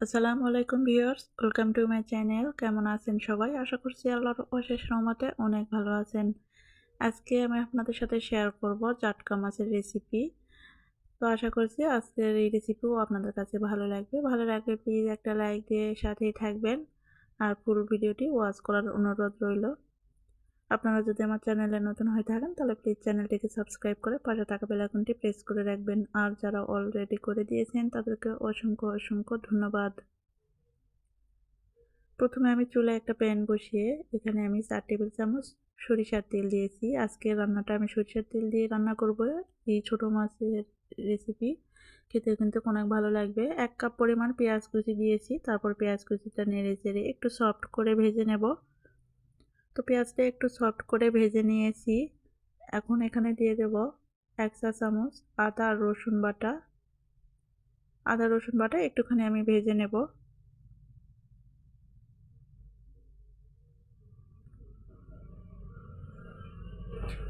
আসসালামু আলাইকুম viewers, welcome to my channel. কেমন আছেন সবাই? আশা করছি আল্লাহর অশেষ রহমতে অনেক ভালো আছেন। আজকে আমি আপনাদের সাথে শেয়ার করব জাটকা মাছের রেসিপি। তো আশা করছি আজকের এই রেসিপিও আপনাদের কাছে ভালো লাগবে। ভালো লাগলে প্লিজ একটা লাইক দিয়ে সাথেই থাকবেন আর পুরো ভিডিওটি ওয়াচ করার অনুরোধ রইল। আপনারা যদি আমার চ্যানেলে নতুন হয়ে থাকেন তাহলে প্লিজ চ্যানেলটিকে সাবস্ক্রাইব করে পাশে থাকা বেল আইকনটি প্রেস করে রাখবেন। আর যারা অলরেডি করে দিয়েছেন তাদেরকে অসংখ্য অসংখ্য ধন্যবাদ। প্রথমে আমি চুলায় একটা প্যান বসিয়ে এখানে আমি 4 টেবিল চামচ সরিষার তেল দিয়েছি। আজকের রান্নাটা আমি সরিষার তেল দিয়ে রান্না করব। এই ছোট মাছের রেসিপি খেতে কিন্তু অনেক ভালো লাগবে। 1 কাপ পরিমাণ পেঁয়াজ কুচি দিয়েছি, তারপর পেঁয়াজ কুচিটা নেড়ে চেড়ে একটু সফট করে ভেজে নেব। তো পেঁয়াজটা একটু সফট করে ভেজে নিয়েছি। এখন এখানে দিয়ে দেব 1 চা চামচ আদা আর রসুন বাটা। আদা রসুন বাটা একটুখানি আমি ভেজে নেব।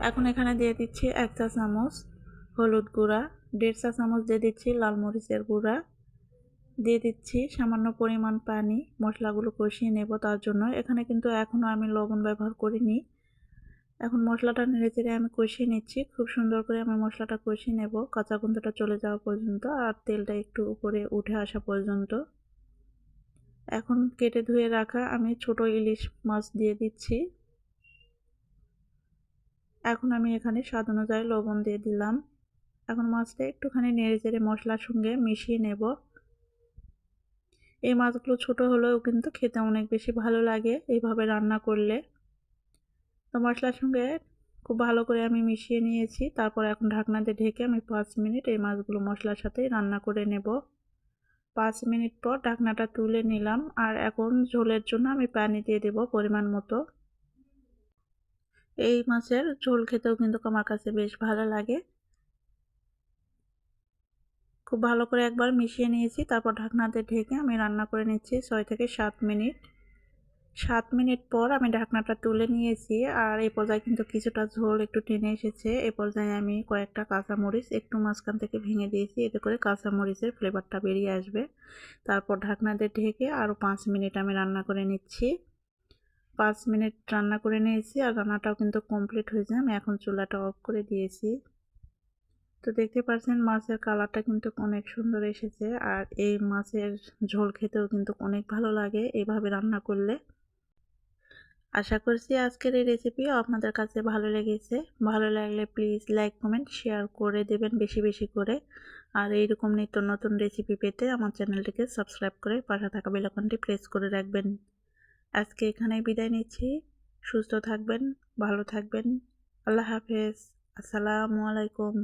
এখন এখানে দিয়ে দিচ্ছি 1 চা চামচ হলুদ গুঁড়া, 1.5 চা চামচ দিয়ে দিচ্ছি লাল মরিচের গুঁড়া, দিয়ে দিচ্ছি সামান্য পরিমাণ পানি মশলাগুলো কষিয়ে নেব তার জন্য। এখানে কিন্তু এখনও আমি লবণ ব্যবহার করিনি। এখন মশলাটা নেড়েচেড়ে আমি কষিয়ে নিচ্ছি। খুব সুন্দর করে আমি মশলাটা কষিয়ে নেব কাঁচা গন্ধটা চলে যাওয়া পর্যন্ত আর তেলটা একটু উপরে উঠে আসা পর্যন্ত। এখন কেটে ধুয়ে রাখা আমি ছোট ইলিশ মাছ দিয়ে দিচ্ছি। এখন আমি এখানে স্বাদ অনুযায়ী লবণ দিয়ে দিলাম। এখন মাছটা একটুখানি নেড়েচেড়ে মশলার সঙ্গে মিশিয়ে নেব। এই মাছগুলো ছোট হলেও কিন্তু খেতে অনেক বেশি ভালো লাগে এইভাবে রান্না করলে। তো মশলার সঙ্গে খুব ভালো করে আমি মিশিয়ে নিয়েছি। তারপর এখন ঢাকনা দিয়ে ঢেকে আমি 5 মিনিট এই মাছগুলো মশলার সাথেই রান্না করে নেব। 5 মিনিট পর ঢাকনাটা তুলে নিলাম আর এখন ঝোলের জন্য আমি পানি দিয়ে দেব পরিমাণ মতো। এই মাছের ঝোল খেতেও কিন্তু আমার কাছে বেশ ভালো লাগে। খুব ভালো করে একবার মিশিয়ে নিয়েছি, তারপর ঢাকনা দিয়ে ঢেকে আমি রান্না করে নিচ্ছি 6 থেকে 7 মিনিট। 7 মিনিট পর আমি ঢাকনাটা তুলে নিয়েছি আর এই পর্যায়ে কিন্তু কিছুটা ঝোল একটু টেনে এসেছে। এই পর্যায়ে আমি কয়েকটা কাঁচামরিচ একটু মাঝখান থেকে ভেঙে দিয়েছি, এতে করে কাঁচামরিচের ফ্লেভারটা বেরিয়ে আসবে। তারপর ঢাকনা দিয়ে ঢেকে আরও 5 মিনিট আমি রান্না করে নিচ্ছি। 5 মিনিট রান্না করে নিয়েছি আর রান্নাটাও কিন্তু কমপ্লিট হয়েছে। আমি এখন চুলাটা অফ করে দিয়েছি। তো দেখতে পাচ্ছেন মাছের কালারটা কিন্তু অনেক সুন্দর এসেছে আর এই মাছের ঝোল খেতেও কিন্তু অনেক ভালো লাগে এইভাবে রান্না করলে। আশা করছি আজকের এই রেসিপিও আপনাদের কাছে ভালো লেগেছে। ভালো লাগলে প্লিজ লাইক কমেন্ট শেয়ার করে দেবেন বেশি বেশি করে। আর এইরকম নিত্য নতুন রেসিপি পেতে আমার চ্যানেলটিকে সাবস্ক্রাইব করে পাশে থাকা বেল আইকনটি প্রেস করে রাখবেন। আজকে এখানেই বিদায় নিচ্ছি। সুস্থ থাকবেন, ভালো থাকবেন। আল্লাহ হাফেজ। আসসালামু আলাইকুম।